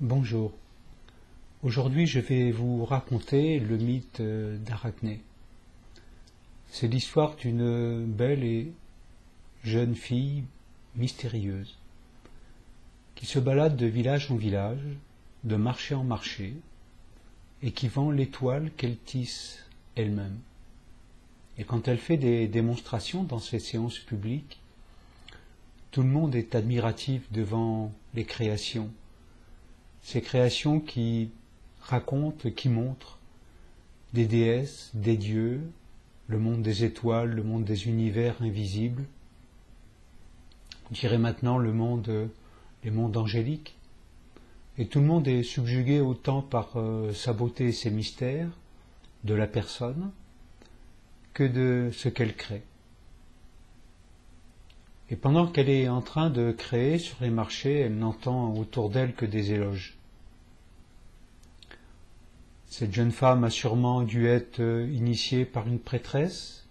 Bonjour. Aujourd'hui, je vais vous raconter le mythe d'Arachné. C'est l'histoire d'une belle et jeune fille mystérieuse qui se balade de village en village, de marché en marché, et qui vend l'étoile qu'elle tisse elle-même. Et quand elle fait des démonstrations dans ses séances publiques, tout le monde est admiratif devant les créations. Ces créations qui racontent, qui montrent des déesses, des dieux, le monde des étoiles, le monde des univers invisibles, je dirais maintenant les mondes angéliques. Et tout le monde est subjugué autant par sa beauté et ses mystères de la personne que de ce qu'elle crée. Et pendant qu'elle est en train de créer sur les marchés, elle n'entend autour d'elle que des éloges. Cette jeune femme a sûrement dû être initiée par une prêtresse,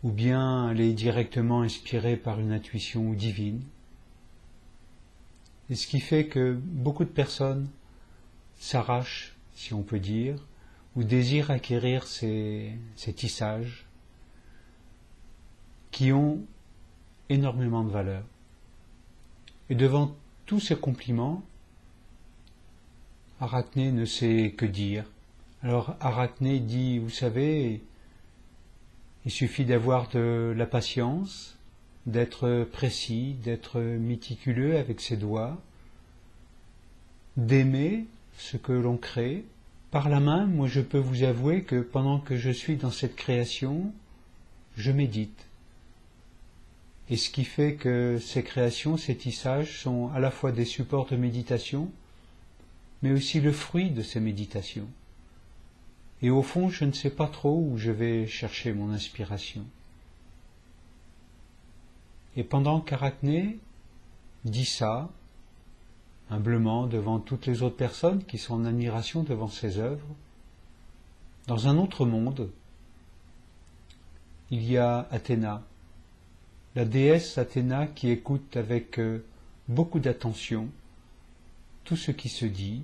ou bien elle est directement inspirée par une intuition divine. Et ce qui fait que beaucoup de personnes s'arrachent, si on peut dire, ou désirent acquérir ces tissages qui ont énormément de valeur. Et devant tous ces compliments, Arachné ne sait que dire. Alors Arachné dit, vous savez, il suffit d'avoir de la patience, d'être précis, d'être méticuleux avec ses doigts, d'aimer ce que l'on crée. Par la main, moi je peux vous avouer que pendant que je suis dans cette création, je médite. Et ce qui fait que ces créations, ces tissages sont à la fois des supports de méditation, mais aussi le fruit de ces méditations. Et au fond, je ne sais pas trop où je vais chercher mon inspiration. Et pendant qu'Arachné dit ça, humblement devant toutes les autres personnes qui sont en admiration devant ses œuvres, dans un autre monde, il y a Athéna, la déesse Athéna qui écoute avec beaucoup d'attention tout ce qui se dit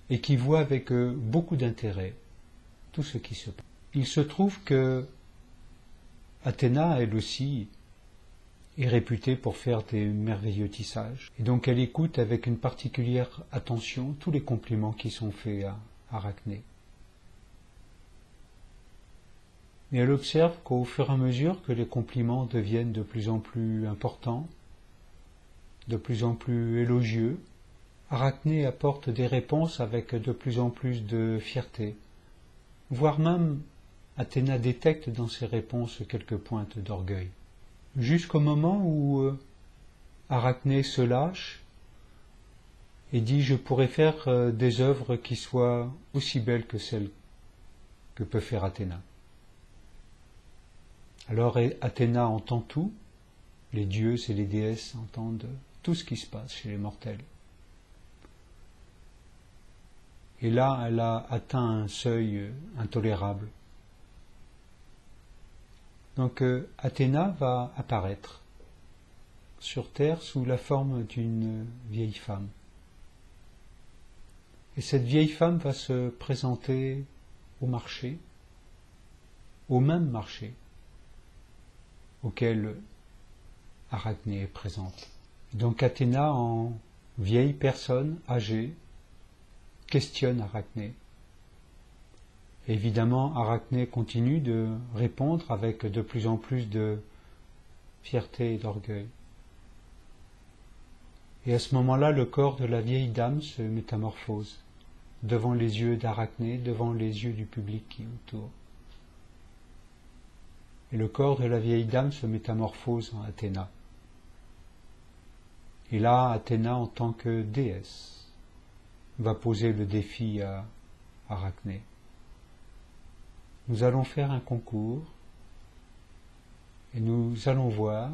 et qui voit avec beaucoup d'intérêt tout ce qui se passe. Il se trouve que Athéna, elle aussi, est réputée pour faire des merveilleux tissages. Et donc elle écoute avec une particulière attention tous les compliments qui sont faits à Arachné. Et elle observe qu'au fur et à mesure que les compliments deviennent de plus en plus importants, de plus en plus élogieux, Arachné apporte des réponses avec de plus en plus de fierté, voire même Athéna détecte dans ses réponses quelques pointes d'orgueil. Jusqu'au moment où Arachné se lâche et dit « Je pourrais faire des œuvres qui soient aussi belles que celles que peut faire Athéna ». Alors Athéna entend tout, les dieux et les déesses entendent tout ce qui se passe chez les mortels. Et là, elle a atteint un seuil intolérable. Donc Athéna va apparaître sur terre sous la forme d'une vieille femme. Et cette vieille femme va se présenter au marché, au même marché auquel Arachné est présente. Donc Athéna, en vieille personne âgée, questionne Arachné. Évidemment, Arachné continue de répondre avec de plus en plus de fierté et d'orgueil. Et à ce moment-là, le corps de la vieille dame se métamorphose devant les yeux d'Arachné, devant les yeux du public qui est autour. Et le corps de la vieille dame se métamorphose en Athéna. Et là, Athéna, en tant que déesse, va poser le défi à Arachné. Nous allons faire un concours et nous allons voir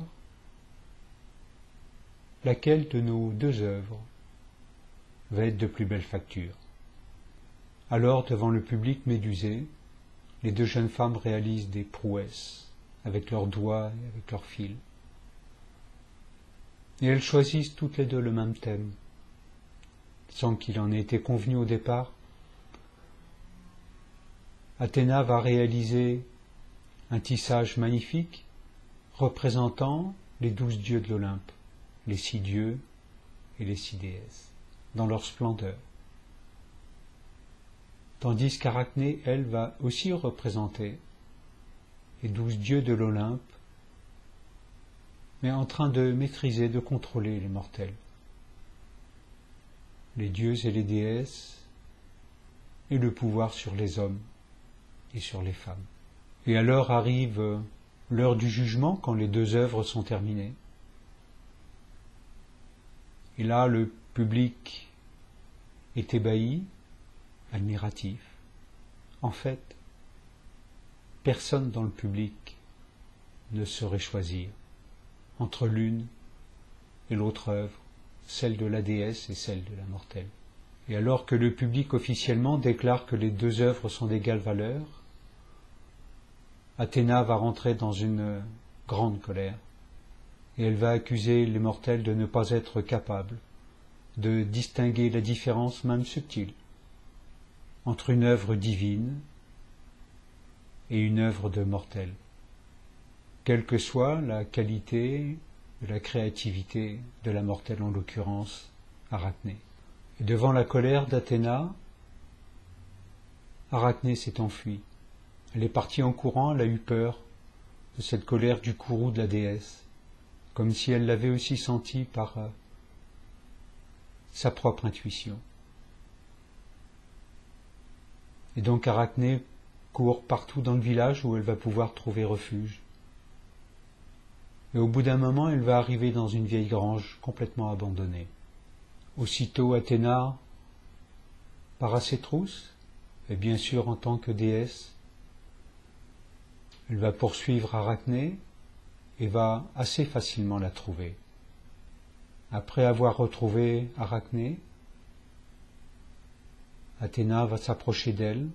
laquelle de nos deux œuvres va être de plus belle facture. Alors, devant le public médusé, les deux jeunes femmes réalisent des prouesses avec leurs doigts et avec leurs fils. Et elles choisissent toutes les deux le même thème. sans qu'il en ait été convenu au départ, Athéna va réaliser un tissage magnifique représentant les 12 dieux de l'Olympe, les 6 dieux et les 6 déesses, dans leur splendeur. Tandis qu'Arachné, elle, va aussi représenter les 12 dieux de l'Olympe, mais en train de maîtriser, de contrôler les mortels, les dieux et les déesses, et le pouvoir sur les hommes et sur les femmes. Et alors arrive l'heure du jugement, quand les 2 œuvres sont terminées. Et là, le public est ébahi, admiratif. En fait, personne dans le public ne saurait choisir entre l'une et l'autre œuvre, celle de la déesse et celle de la mortelle. Et alors que le public officiellement déclare que les 2 œuvres sont d'égale valeur, Athéna va rentrer dans une grande colère, et elle va accuser les mortels de ne pas être capables de distinguer la différence, même subtile, entre une œuvre divine et une œuvre de mortel, quelle que soit la qualité de la créativité de la mortelle, en l'occurrence Arachné. Et devant la colère d'Athéna, Arachné s'est enfuie. Elle est partie en courant, elle a eu peur de cette colère du courroux de la déesse, comme si elle l'avait aussi sentie par sa propre intuition. Et donc Arachné court partout dans le village où elle va pouvoir trouver refuge. Et au bout d'un moment, elle va arriver dans une vieille grange complètement abandonnée. Aussitôt Athéna part à ses trousses, et bien sûr en tant que déesse, elle va poursuivre Arachné et va assez facilement la trouver. Après avoir retrouvé Arachné, Athéna va s'approcher d'elle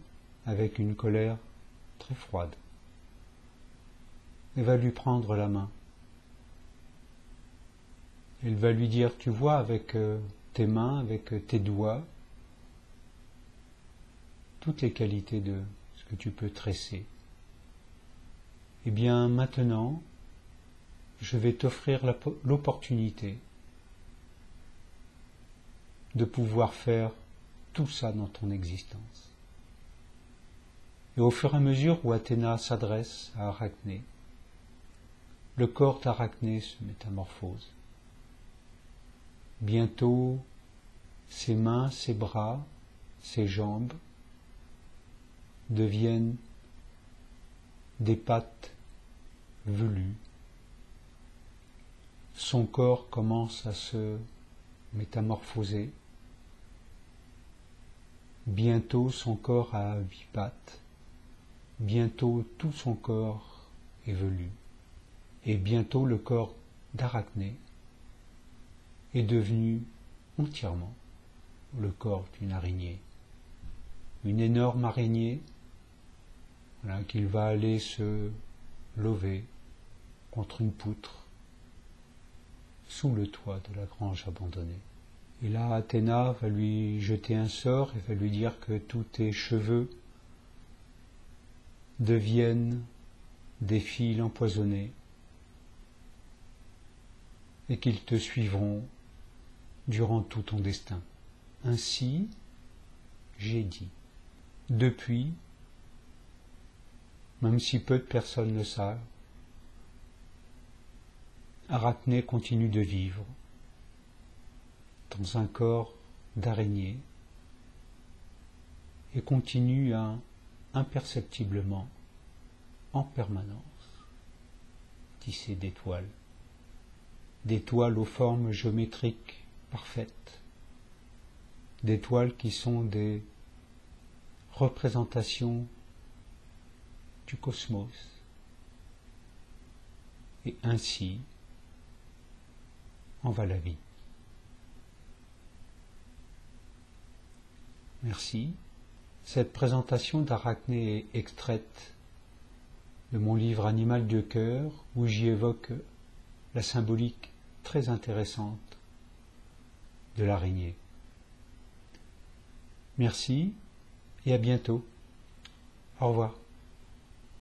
avec une colère très froide et va lui prendre la main. Elle va lui dire, tu vois, avec tes mains, avec tes doigts, toutes les qualités de ce que tu peux tresser. Eh bien, maintenant, je vais t'offrir l'opportunité de pouvoir faire tout ça dans ton existence. Et au fur et à mesure où Athéna s'adresse à Arachné, le corps d'Arachné se métamorphose. Bientôt, ses mains, ses bras, ses jambes deviennent des pattes velues. Son corps commence à se métamorphoser. Bientôt son corps a 8 pattes. Bientôt tout son corps est velu. Et bientôt le corps d'Arachné est devenu entièrement le corps d'une araignée. Une énorme araignée, voilà, qu'il va aller se lever contre une poutre sous le toit de la grange abandonnée. Et là, Athéna va lui jeter un sort et va lui dire que tous tes cheveux deviennent des fils empoisonnés et qu'ils te suivront durant tout ton destin. Ainsi, j'ai dit. Depuis, même si peu de personnes le savent, Arachné continue de vivre dans un corps d'araignée et continue à imperceptiblement, en permanence, tisser d'étoiles aux formes géométriques parfaites, d'étoiles qui sont des représentations du cosmos. Et ainsi en va la vie. Merci. Cette présentation d'Arachné est extraite de mon livre Animal de cœur, où j'y évoque la symbolique très intéressante de l'araignée. Merci et à bientôt. Au revoir.